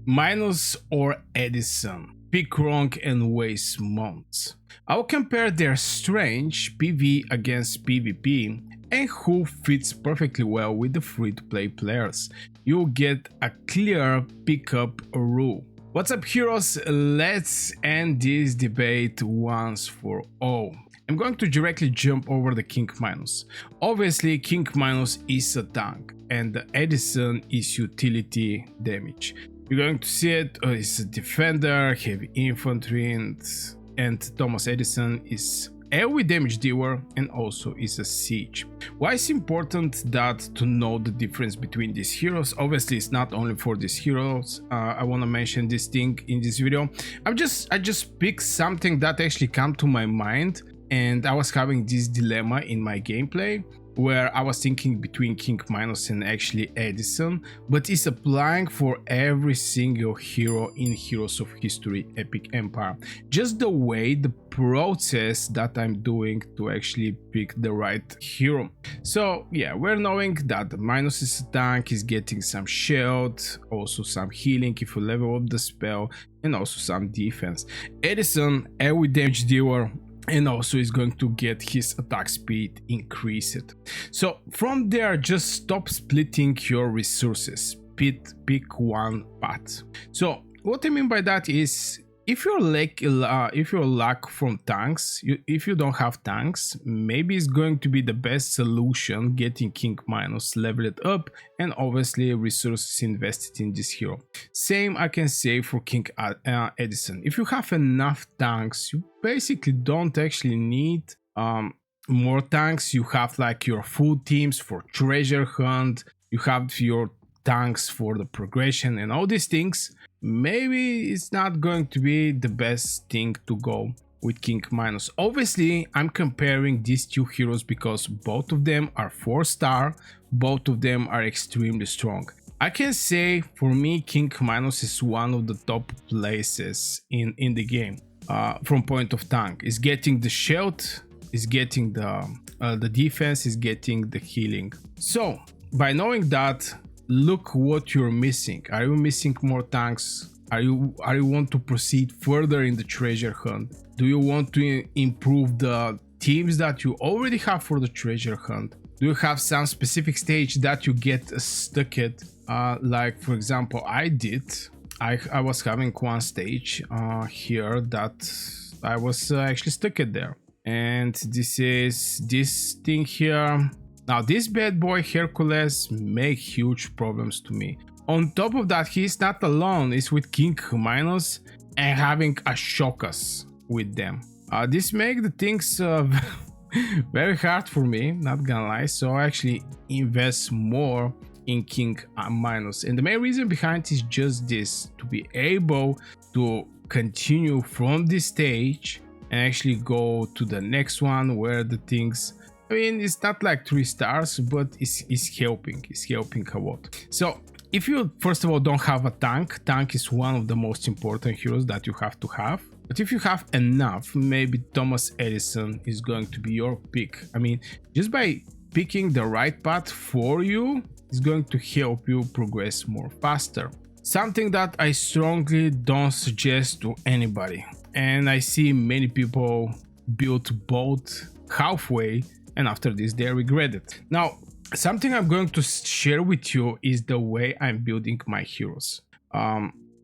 Minos or Edison, pick wrong and waste months. I'll compare their strange PvE against PvP and who fits perfectly well with the free-to-play players. You'll get a clear pickup rule. What's up, heroes? Let's end this debate once for all. I'm going to directly jump over the King Minos. Obviously, King Minos is a tank and the Edison is utility damage. You're going to see it is a defender, heavy infantry, and Thomas Edison is AoE damage dealer and also is a siege. Why it's important that to know the difference between these heroes? Obviously, it's not only for these heroes. I want to mention this thing in this video. I just picked something that actually came to my mind, and I was having this dilemma in my gameplay where I was thinking between King Minos and actually Edison, but it's applying for every single hero in Heroes of History Epic Empire. Just the way, the process that I'm doing to actually pick the right hero. So yeah, we're knowing that Minos is a tank, is getting some shield, also some healing if you level up the spell, and also some defense. Edison, AoE damage dealer, and also is going to get his attack speed increased. So from there, just stop splitting your resources. Pick one path. So what I mean by that is, if you're lack from tanks, if you don't have tanks, maybe it's going to be the best solution getting King Minos leveled up and obviously resources invested in this hero. Same I can say for King Edison. If you have enough tanks, you basically don't actually need more tanks. You have like your full teams for treasure hunt, you have your tanks for the progression and all these things. Maybe it's not going to be the best thing to go with King Minos. Obviously, I'm comparing these two heroes because both of them are 4-star, both of them are extremely strong. I can say for me, King Minos is one of the top places in the game from point of tank. Is getting the shield, is getting the defense, is getting the healing. So by knowing that, look what you're missing. Are you missing more tanks? Are you want to proceed further in the treasure hunt? Do you want to improve the teams that you already have for the treasure hunt? Do you have some specific stage that you get stuck at? Like for example, I did. I was having one stage here that I was actually stuck at there, and this is this thing here. Now this bad boy Hercules make huge problems to me. On top of that, he's not alone, he's with King Minos and having a Shokas with them. This make the things very hard for me, not gonna lie, so I actually invest more in King Minos. And the main reason behind is just this, to be able to continue from this stage and actually go to the next one where the things, I mean, it's not like 3 stars, but it's helping a lot. So if you first of all don't have a tank is one of the most important heroes that you have to have. But if you have enough, maybe Thomas Edison is going to be your pick. I mean, just by picking the right path for you is going to help you progress more faster. Something that I strongly don't suggest to anybody. And I see many people build both halfway, and after this they regret it. Now, something I'm going to share with you is the way I'm building my heroes.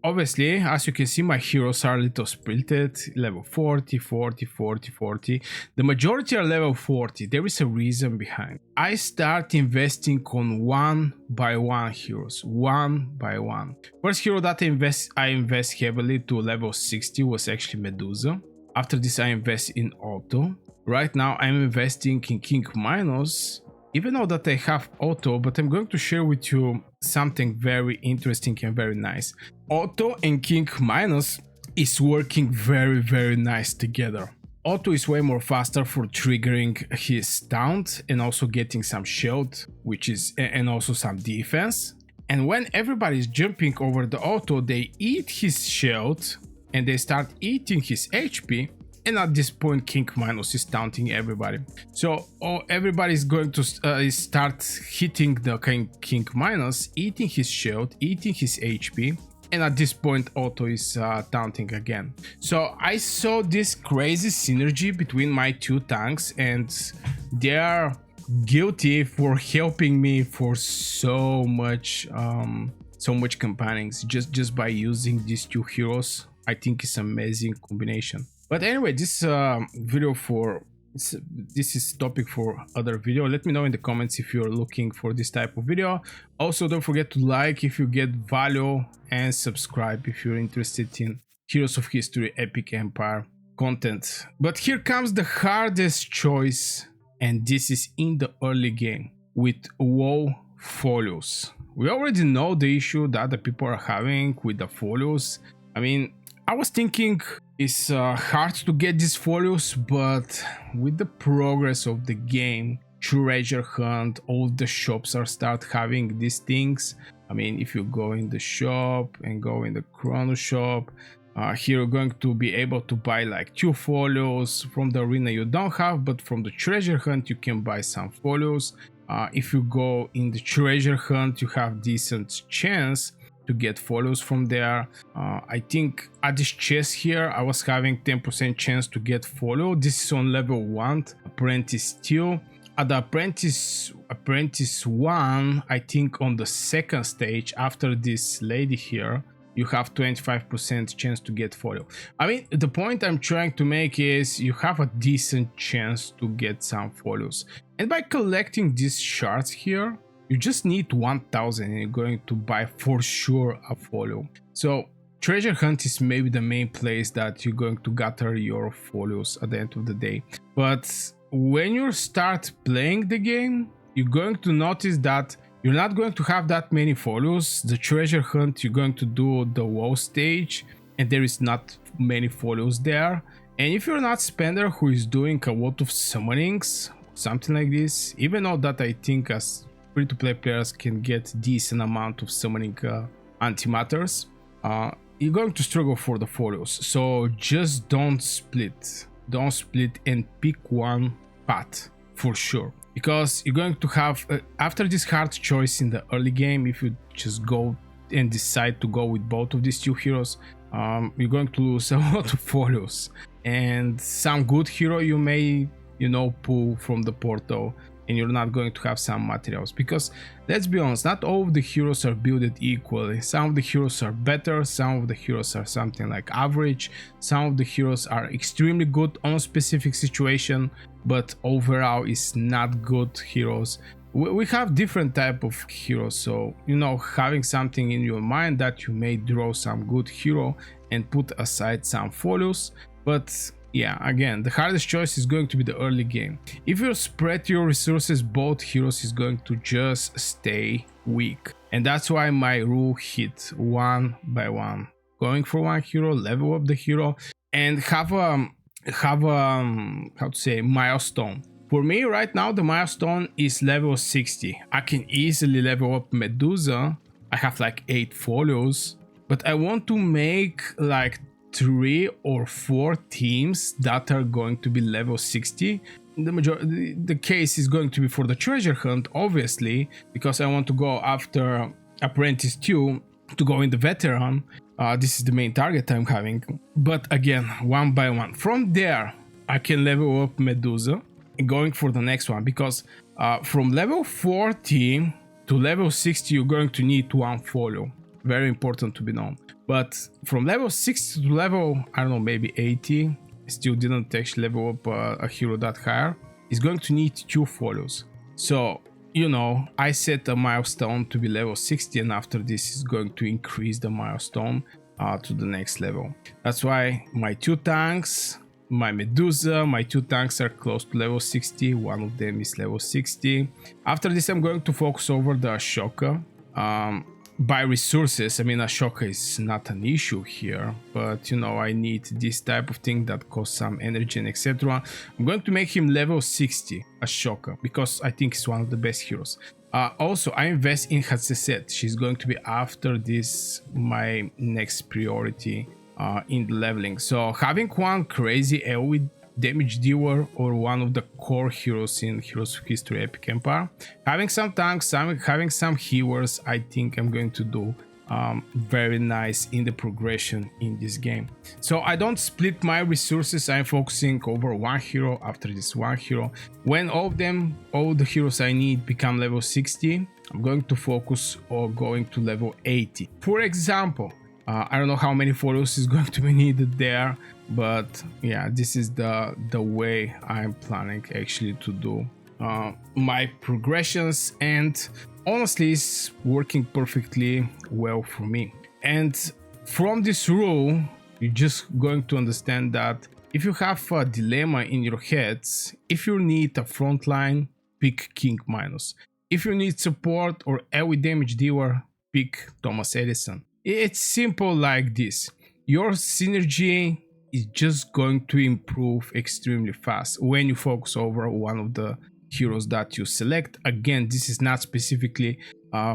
Obviously, as you can see, my heroes are a little splitted, level 40, 40, 40, 40. The majority are level 40. There is a reason behind. I start investing on one by one heroes, one by one. First hero that I invest heavily to level 60 was actually Medusa. After this, I invest in Otto. Right now, I'm investing in King Minos, even though that I have Otto, but I'm going to share with you something very interesting and very nice. Otto and King Minos is working very nice together. Otto is way more faster for triggering his taunt and also getting some shield, and also some defense. And when everybody's jumping over the Otto, they eat his shield and they start eating his HP. And at this point, King Minos is taunting everybody. So everybody is going to start hitting the King Minos, eating his shield, eating his HP, and at this point auto is taunting again. So I saw this crazy synergy between my two tanks, and they are guilty for helping me for so much campaignings just by using these two heroes. I think it's amazing combination. But anyway, this video for this is topic for other video. Let me know in the comments if you're looking for this type of video. Also, don't forget to like if you get value, and subscribe if you're interested in Heroes of History Epic Empire content. But here comes the hardest choice, and this is in the early game with WoW folios. We already know the issue that the people are having with the folios. I mean, I was thinking it's hard to get these folios, but with the progress of the game, treasure hunt, all the shops are start having these things. I mean, if you go in the shop and go in the chrono shop, here you're going to be able to buy like 2 folios. From the arena you don't have, but from the treasure hunt you can buy some folios. If you go in the treasure hunt, you have decent chance to get folios from there. I think at this chest here I was having 10% chance to get folio. This is on level 1 apprentice 2. At the apprentice 1, I think on the second stage after this lady here, you have 25% chance to get folio. I mean, the point I'm trying to make is you have a decent chance to get some folios, and by collecting these shards here, you just need 1000 and you're going to buy for sure a folio. So treasure hunt is maybe the main place that you're going to gather your folios at the end of the day. But when you start playing the game, you're going to notice that you're not going to have that many folios. The treasure hunt, you're going to do the WoW stage and there is not many folios there. And if you're not spender who is doing a lot of summonings, something like this, even though that I think as free-to-play players can get decent amount of summoning antimatters, you're going to struggle for the folios. So just don't split and pick one path for sure, because you're going to have after this hard choice in the early game, if you just go and decide to go with both of these two heroes, you're going to lose a lot of folios, and some good hero you may, you know, pull from the portal, and you're not going to have some materials. Because let's be honest, not all of the heroes are built equally. Some of the heroes are better, some of the heroes are something like average, some of the heroes are extremely good on a specific situation, but overall is not good heroes. We have different type of heroes, so you know, having something in your mind that you may draw some good hero and put aside some folios. But yeah, again, the hardest choice is going to be the early game. If you spread your resources, both heroes is going to just stay weak. And that's why my rule hit one by one. Going for one hero, level up the hero, and have a how to say, milestone. For me right now, the milestone is level 60. I can easily level up Medusa. I have like 8 folios, but I want to make like 3 or 4 teams that are going to be level 60. The case is going to be for the treasure hunt, obviously, because I want to go after apprentice 2 to go in the veteran. This is the main target I'm having. But again, one by one. From there, I can level up Medusa and going for the next one, because from level 40 to level 60, you're going to need 1 folio. Very important to be known. But from level 60 to level, I don't know, maybe 80, still didn't actually level up a hero that higher, is going to need 2 folios. So, you know, I set a milestone to be level 60, and after this is going to increase the milestone to the next level. That's why my 2 tanks, my Medusa, my 2 tanks are close to level 60. One of them is level 60. After this, I'm going to focus over the Ashoka. By resources, I mean, Ashoka is not an issue here, but you know, I need this type of thing that costs some energy and etc. I'm going to make him level 60, Ashoka, because I think he's one of the best heroes. Also, I invest in Hatseset. She's going to be after this my next priority in the leveling. So having one crazy AoE damage dealer or one of the core heroes in Heroes of History Epic Empire, having some tanks, having some healers, I think I'm going to do very nice in the progression in this game. So I don't split my resources. I'm focusing over one hero after this one hero. When all the heroes I need become level 60, I'm going to focus on going to level 80. For example, I don't know how many folios is going to be needed there, but yeah, this is the way I'm planning actually to do my progressions, and honestly it's working perfectly well for me. And from this rule, you're just going to understand that if you have a dilemma in your heads, if you need a frontline, pick King Minos. If you need support or AoE damage dealer, pick Thomas Edison. It's simple like this. Your synergy is just going to improve extremely fast when you focus over one of the heroes that you select. Again, this is not specifically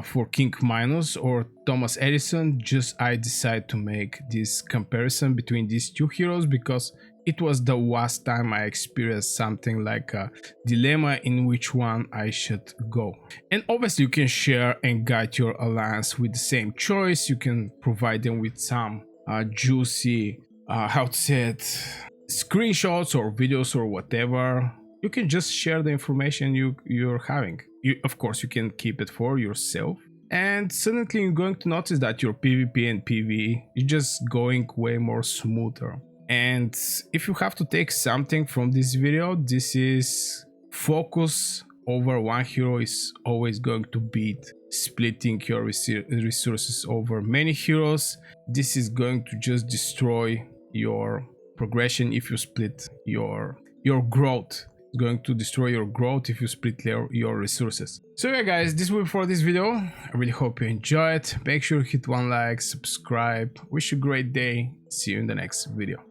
for King Minos or Thomas Edison, just I decided to make this comparison between these two heroes because it was the last time I experienced something like a dilemma in which one I should go. And obviously you can share and guide your alliance with the same choice. You can provide them with some juicy, how to say it, screenshots or videos or whatever. You can just share the information you're having. Of course, you can keep it for yourself. And suddenly you're going to notice that your PvP and PvE is just going way more smoother. And if you have to take something from this video, this is focus over one hero is always going to beat splitting your resources over many heroes. This is going to just destroy your progression if you split your growth. It's going to destroy your growth if you split your resources. So yeah guys, this will be for this video. I really hope you enjoyed. Make sure you hit one like, subscribe. Wish you a great day. See you in the next video.